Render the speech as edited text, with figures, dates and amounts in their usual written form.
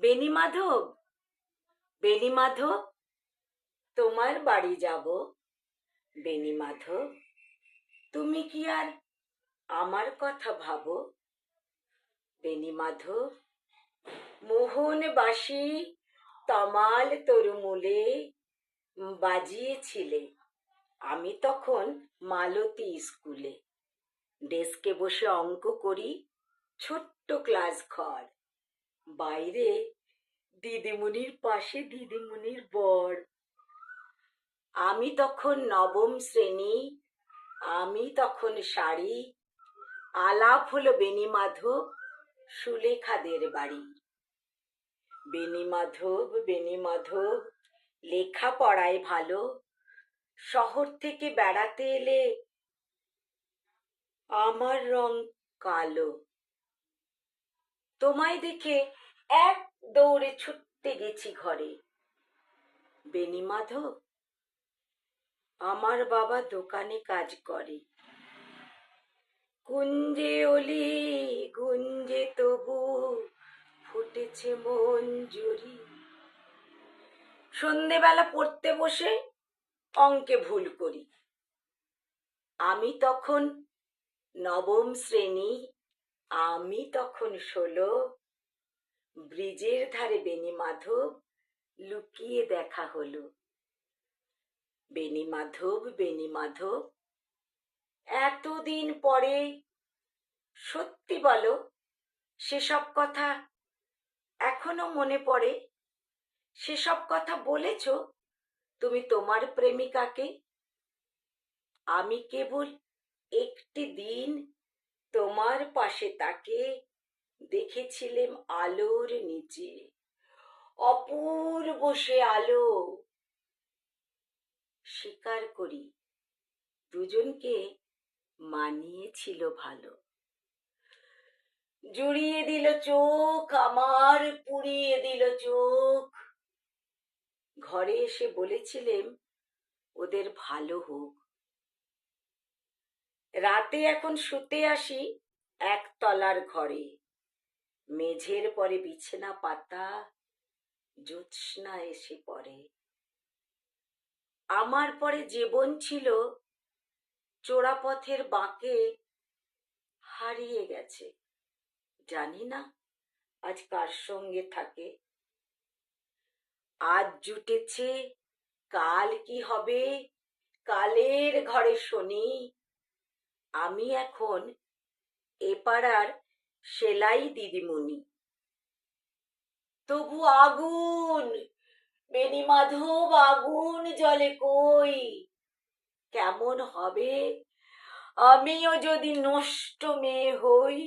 বেনি মাধব, বেনি মাধব, তোমার বাড়ি যাব। বেনি মাধব, তুমি কি আর আমার কথা ভাবো? বেনি মাধব, মোহন বাসি তমাল তরুমূলে বাজিয়েছিলে, আমি তখন মালতী স্কুলে। ডেস্কে বসে অঙ্ক করি, ছোট্ট ক্লাস ঘর, বাইরে দিদিমণির পাশে দিদিমণির বর। আমি তখন নবম শ্রেণী, আমি তখন শাড়ি, আলাপ হলো বেনি মাধব সুলেখাদের বাড়ি। বেনি মাধব, বেনি মাধব, লেখাপড়ায় ভালো, শহর থেকে বেড়াতে এলে আমার রং কালো। তোমায় দেখে এক দৌড়ে ছুটতে গেছি ঘরে। বেনি মাধব, আমার বাবা দোকানে কাজ করে। কুঞ্জে অলি গুঞ্জে তবু ফুটেছে মঞ্জুরি। সন্ধেবেলা পড়তে বসে অঙ্কে ভুল করি। আমি তখন নবম শ্রেণী, আমি তখন 16। ব্রিজের ধারে বেনি মাধব লুকিয়ে দেখা হলো। বেনি মাধব, বেনি মাধব, এতদিন পরে সত্যি বলো, সেসব কথা এখনো মনে পড়ে? সেসব কথা বলেছ তুমি তোমার প্রেমিকাকে? আমি কেবল একটি দিন তোমার পাশে তাকে দেখেছিলাম আলোর নিচে, অপূর্ব সে আলো। স্বীকার করি, দুজনকে মানিয়েছিল ভালো। জুড়িয়ে দিল চোখ আমার, পুড়িয়ে দিল চোখ। ঘরে এসে বলেছিলেন ওদের ভালো হোক। রাতে এখন শুতে আসি একতলার ঘরে, মেঝের পরে বিছানা পাতা, জ্যোৎস্না এসে পড়ে। আমার পরে জীবন ছিল চোরাপথের বাঁকে হারিয়ে গেছে, জানি না আজ কার সঙ্গে থাকে। আজ জুটেছে, কাল কি হবে, কালের ঘরে শনি। আমি এখন এ পাড়ার সেলাই দিদিমণি। তবু আগুন, বেনি মাধব, আগুন জ্বলে কই। কেমন হবে আমিও যদি নষ্ট মেয়ে হই?